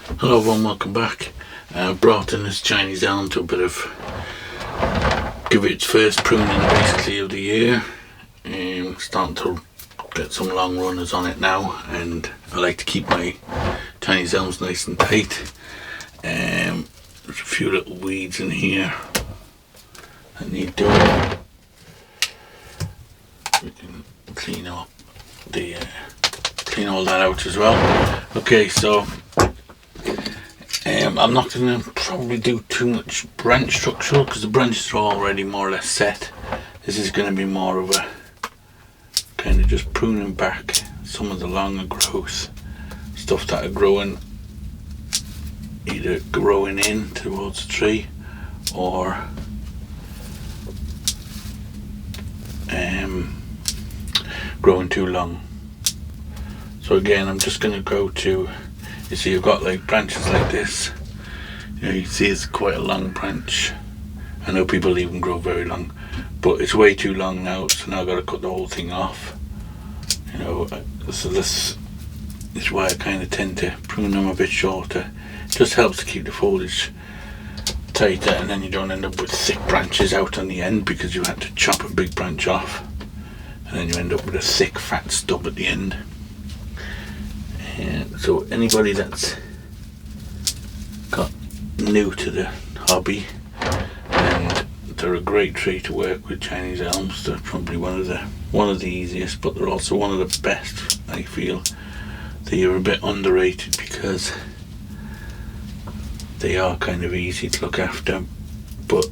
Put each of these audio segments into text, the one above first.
Hello everyone, welcome back. I've brought in this Chinese elm to give it its first pruning basically of the year. Starting to get some long runners on it now, and I like to keep my Chinese elms nice and tight. There's a few little weeds in here that need doing. We can clean all that out as well. Okay, so I'm not going to probably do too much branch structure because the branches are already more or less set. This is going to be more of a kind of just pruning back some of the longer growth, stuff that are growing, either growing in towards the tree or growing too long. So again, I'm just going to go to, you see you've got like branches like this. You see it's quite a long branch. I know people leave them grow very long, but it's way too long now, so now I've got to cut the whole thing off. So this is why I kind of tend to prune them a bit shorter. It just helps to keep the foliage tighter, and then you don't end up with thick branches out on the end because you had to chop a big branch off, and then you end up with a thick fat stub at the end. So anybody that's got new to the hobby, and they're a great tree to work with, Chinese elms. They're probably one of the easiest, but they're also one of the best. I feel they are a bit underrated because they are kind of easy to look after, but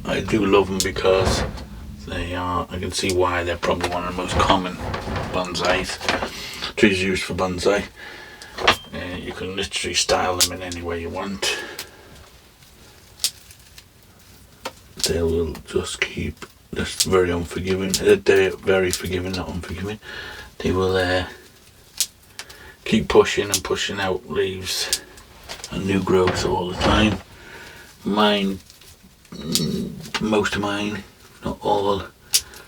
I do love them because they are, I can see why they're probably one of the most common bonsais, trees used for bonsai. You can literally style them in any way you want. They will just keep, that's very unforgiving. They're very forgiving, not unforgiving. They will keep pushing and pushing out leaves and new growth all the time. Most of mine, not all,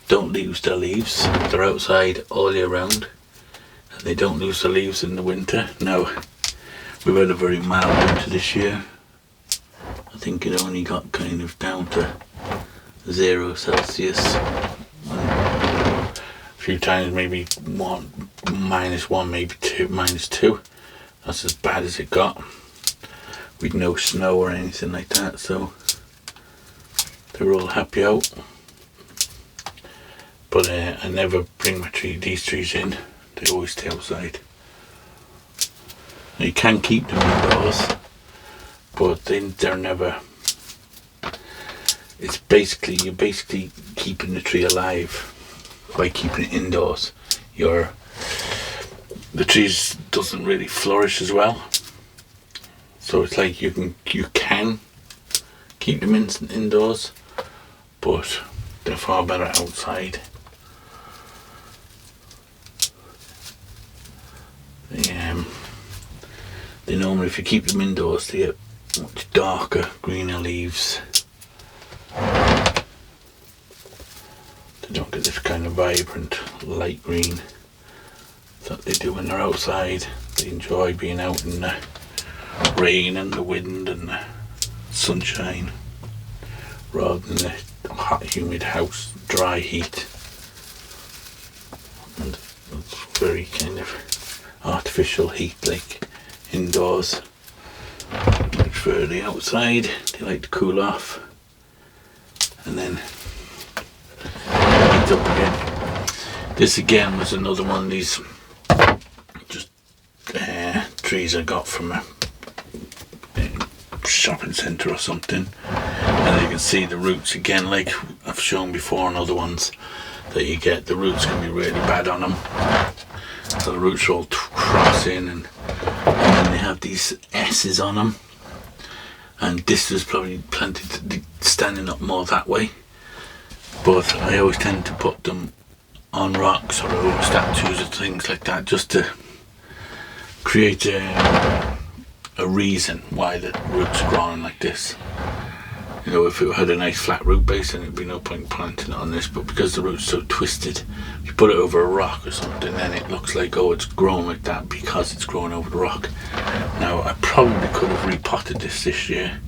don't lose their leaves. They're outside all year round, and they don't lose the leaves in the winter. Now, we've had a very mild winter this year. I think it only got kind of down to 0 Celsius. A few times maybe -1, maybe -2. That's as bad as it got. With no snow or anything like that, so they were all happy out. But I never bring these trees in. They always stay outside. You can keep them indoors, but they're never. You're basically keeping the tree alive by keeping it indoors. The trees doesn't really flourish as well. So it's like you can keep them indoors, but they're far better outside. They normally, if you keep them indoors, they get much darker, greener leaves. They don't get this kind of vibrant light green that they do when they're outside. They enjoy being out in the rain and the wind and the sunshine rather than the hot, humid house, dry heat. And it's very kind of artificial heat, like indoors. Much further the outside, they like to cool off and then heat up again. This again was another one of these just trees I got from a shopping centre or something, and you can see the roots again, like I've shown before on other ones, that you get the roots can be really bad on them. So the roots are all crossing, and then they have these S's on them, and this was probably planted to be standing up more that way, but I always tend to put them on rocks or over statues or things like that, just to create a reason why the roots are growing like this. If it had a nice flat root base, then it'd be no point planting it on this, but because the root's so twisted, if you put it over a rock or something, then it looks like, oh, it's growing like that because it's growing over the rock. Now, I probably could have repotted this year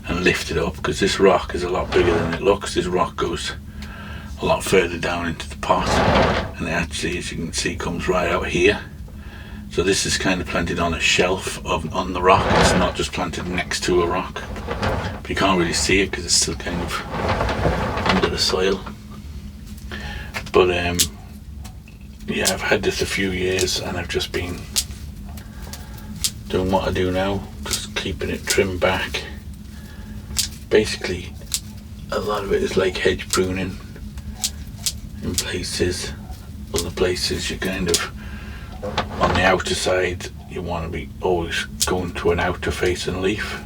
and lifted up, because this rock is a lot bigger than it looks. This rock goes a lot further down into the pot, and it actually, as you can see, comes right out here. So this is kind of planted on a shelf on the rock. It's not just planted next to a rock, but you can't really see it because it's still kind of under the soil. But yeah, I've had this a few years and I've just been doing what I do now, just keeping it trimmed back. Basically, a lot of it is like hedge pruning in places. Other places you kind of, on the outer side, you want to be always going to an outer facing leaf.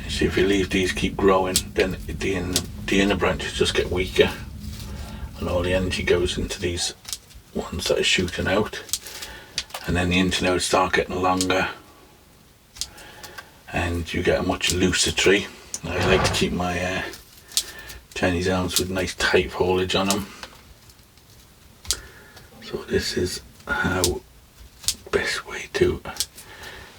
You see, if you leave these keep growing, then the inner branches just get weaker, and all the energy goes into these ones that are shooting out, and then the internodes start getting longer, and you get a much looser tree. I like to keep my Chinese elms with nice tight foliage on them. So this is how best way to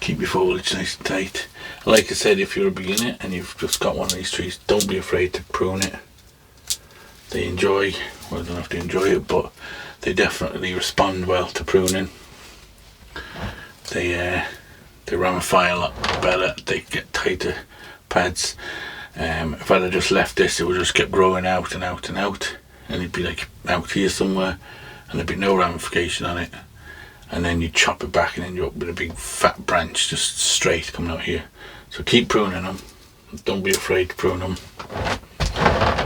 keep your foliage nice and tight. Like I said, if you're a beginner and you've just got one of these trees, don't be afraid to prune it. They enjoy, well, they don't have to enjoy it, but they definitely respond well to pruning. They ramify a lot better, they get tighter pads. If I'd have just left this, it would just keep growing out and out and out, and it'd be like out here somewhere, and there'd be no ramification on it, and then you chop it back and end up with a big fat branch just straight coming out here. So keep pruning them, don't be afraid to prune them.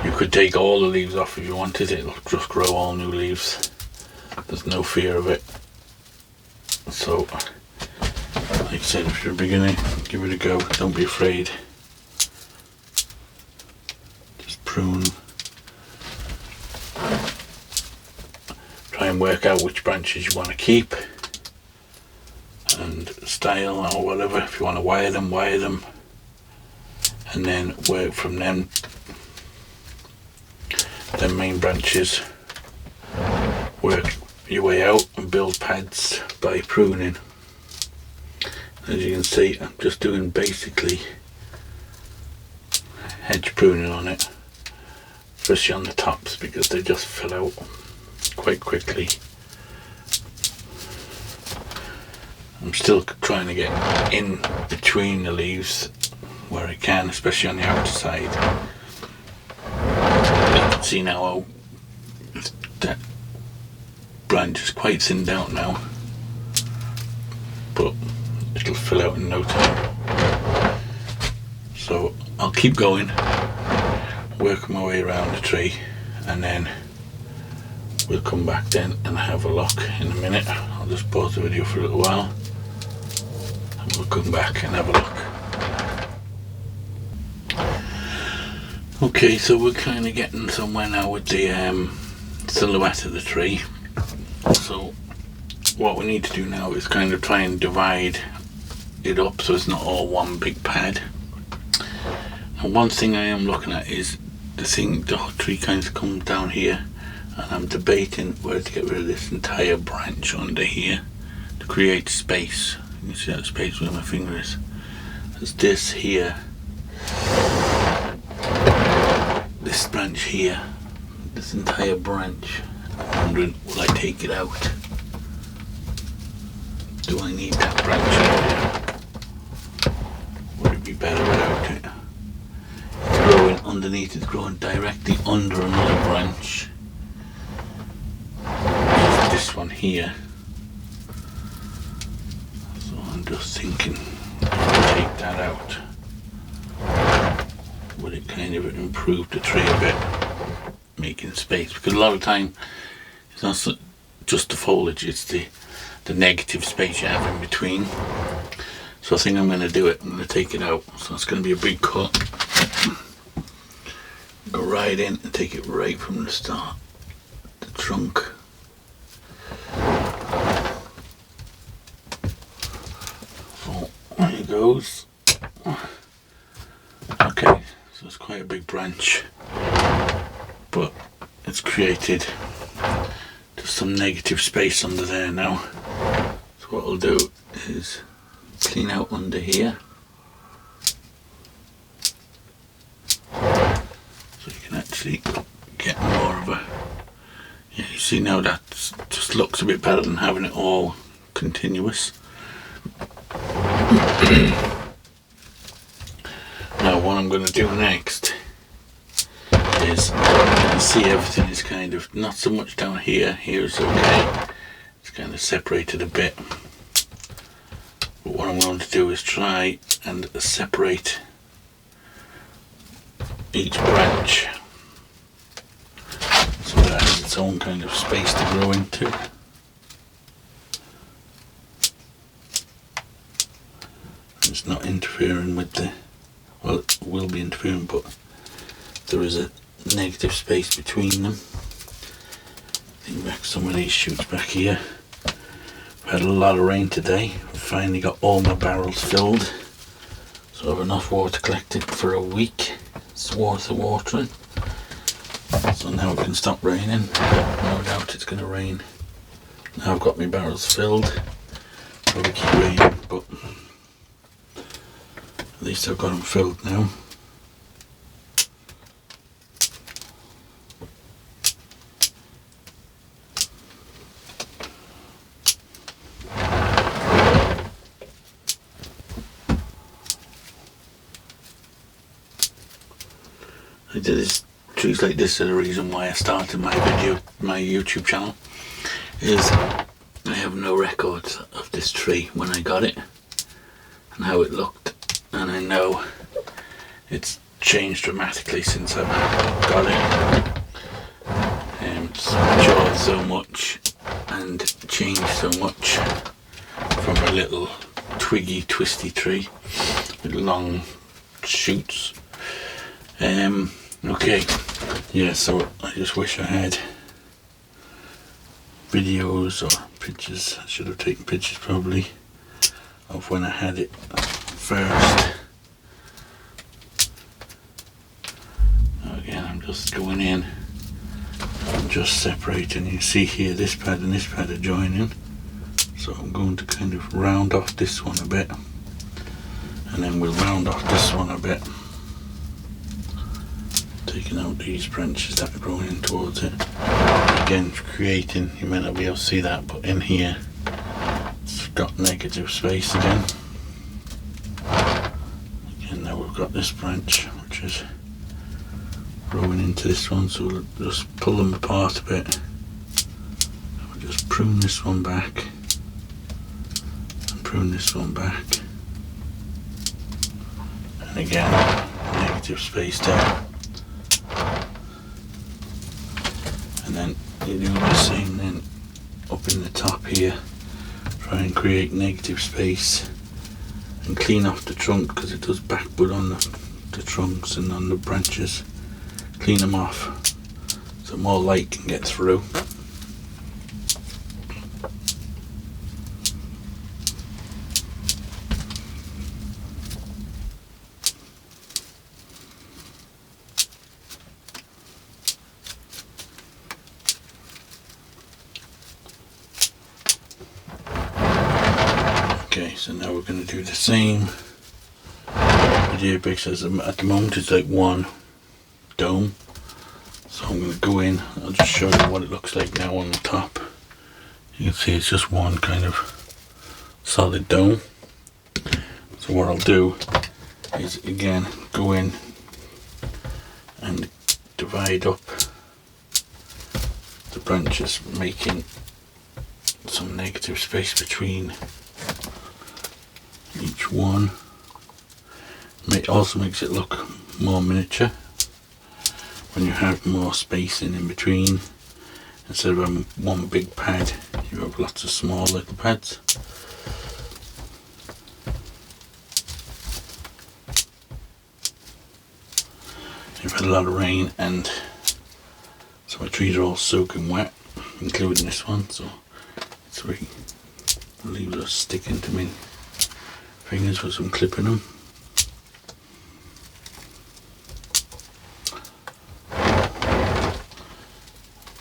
You could take all the leaves off if you wanted, it'll just grow all new leaves, there's no fear of it. So like I said, if you're a beginner, give it a go, don't be afraid. Just prune. Try and work out which branches you want to keep and style or whatever. If you want to wire them, and then work from them main branches. Work your way out and build pads by pruning. As you can see, I'm just doing basically hedge pruning on it, especially on the tops, because they just fill out quite quickly. I'm still trying to get in between the leaves where I can, especially on the outer side. You can see now how that branch is quite thinned out now, but it'll fill out in no time. So I'll keep going, work my way around the tree, and then we'll come back then and have a look in a minute. I'll just pause the video for a little while and we'll come back and have a look. Okay, so we're kind of getting somewhere now with the silhouette of the tree. So what we need to do now is kind of try and divide it up so it's not all one big pad. And one thing I am looking at is the tree kind of comes down here, and I'm debating whether to get rid of this entire branch under here to create space. You can see that space where my finger is. There's this here, this branch here, this entire branch. I'm wondering, will I take it out? Do I need that branch over here? Would it be better without it? It's growing underneath, it's growing directly under another branch. This one here. So I'm just thinking, take that out. Would it kind of improve the tree a bit? Making space, because a lot of the time it's not just the foliage, it's the negative space you have in between. So I think I'm going to do it. I'm going to take it out, so it's going to be a big cut. Go right in and take it right from the start, the trunk. So there it goes. Okay, so it's quite a big branch, but it's created some negative space under there now. So what I'll do is clean out under here. So you can actually get more of a, yeah, you see now that just looks a bit better than having it all continuous. Now what I'm going to do next is, you see everything is kind of, not so much down here, here's okay, it's kind of separated a bit, but what I'm going to do is try and separate each branch so that it has its own kind of space to grow into. It's not interfering with the, well, it will be interfering, but there is a negative space between them. Think back some of these shoots back here. I've had a lot of rain today. I've finally got all my barrels filled, so I have enough water collected for a week's worth of watering. So now it can stop raining. No doubt it's going to rain. Now I've got my barrels filled. Probably keep raining, but at least I've got them filled now. I did this, trees like this are the reason why I started my YouTube channel, is I have no records of this tree when I got it and how it looked, and I know it's changed dramatically since I got it. It's matured so much and changed so much from a little twiggy twisty tree with long shoots. Okay, yeah, so I just wish I had videos or pictures. I should have taken pictures probably of when I had it first. Again, I'm just going in, I'm just separating. You see here, this pad and this pad are joining, so I'm going to kind of round off this one a bit, and then we'll round off this one a bit, taking out these branches that are growing in towards it. Again, creating, you may not be able to see that, but in here it's got negative space again. Again, now we've got this branch which is growing into this one, so we'll just pull them apart a bit. We'll just prune this one back and prune this one back, and again, negative space there. And then you do the same then up in the top here, try and create negative space and clean off the trunk, because it does backbud on the trunks and on the branches. Clean them off so more light can get through. Okay, so now we're going to do the same video, because at the moment it's like one dome. So I'm going to go in, I'll just show you what it looks like now on the top. You can see it's just one kind of solid dome. So what I'll do is again go in and divide up the branches, making some negative space between each one. It also makes it look more miniature when you have more spacing in between. Instead of one big pad, you have lots of small little pads. You've had a lot of rain and so my trees are all soaking wet, including this one, so it's really, the leaves are sticking to me fingers with some clipping them.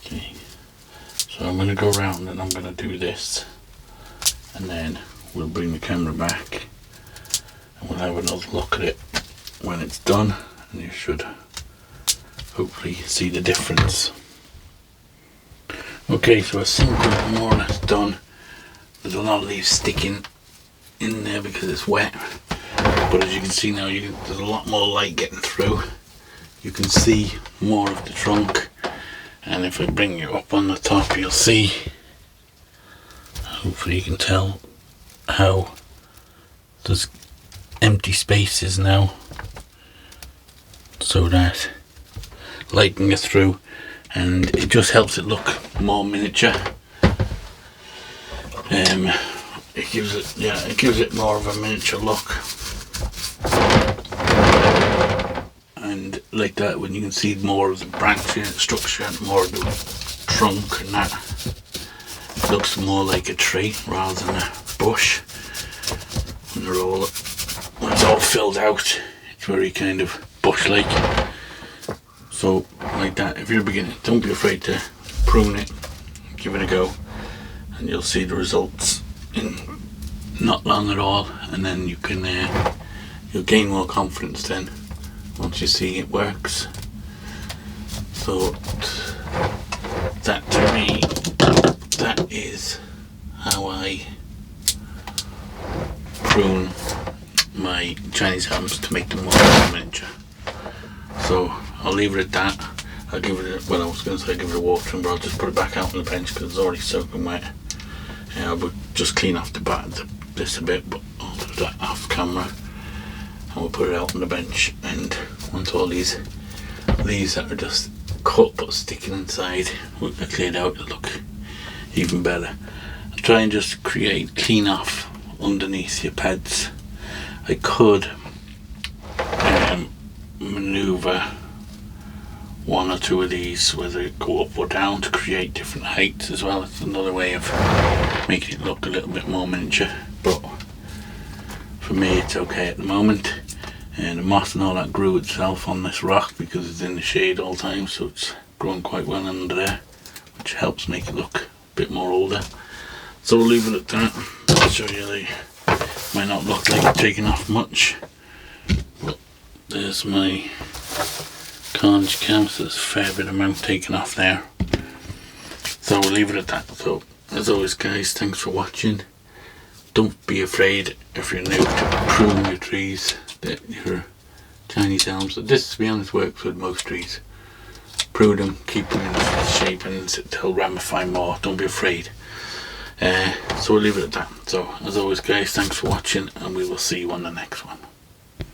Okay, so So I'm going to go around and I'm going to do this, and then we'll bring the camera back and we'll have another look at it when it's done, and you should hopefully see the difference. Okay, so I think we're more or less done. There's a lot of leaves sticking in there because it's wet, but as you can see now, there's a lot more light getting through. You can see more of the trunk, and if I bring you up on the top, you'll see, hopefully you can tell how there's empty spaces now, so that light can get through, and it just helps it look more miniature. It gives it more of a miniature look, and like that, when you can see more of the branching structure and more of the trunk, and that it looks more like a tree rather than a bush. When it's all filled out, it's very kind of bush-like. So like that, if you're a beginner, don't be afraid to prune it, give it a go, and you'll see the results in not long at all, and then you'll gain more confidence then once you see it works. So that, to me, that is how I prune my Chinese elms to make them more miniature. So I'll leave it at that. I'll give it I was going to say give it a watering, but I'll just put it back out on the bench because it's already soaking wet. I will just clean off the back of this a bit, but I'll do that off camera, and we'll put it out on the bench. And once all these leaves that are just cut but sticking inside are cleared out, it'll look even better. I'll try and just clean off underneath your pads. I could maneuver one or two of these, whether it go up or down, to create different heights as well. It's another way of making it look a little bit more miniature, but for me it's okay at the moment. And the moss and all that grew itself on this rock because it's in the shade all the time, so it's growing quite well under there, which helps make it look a bit more older. So we'll leave it at that. I'll show you, they might not look like it's taking off much, but there's my carnage cam, so there's a fair bit of amount taken off there. So we'll leave it at that. So as always guys, thanks for watching. Don't be afraid if you're new to prune your trees, that your Chinese elms. This, to be honest, works with most trees. Prune them, keep them in the shape, and they'll ramify more. Don't be afraid. So we'll leave it at that. So as always guys, thanks for watching, and we will see you on the next one.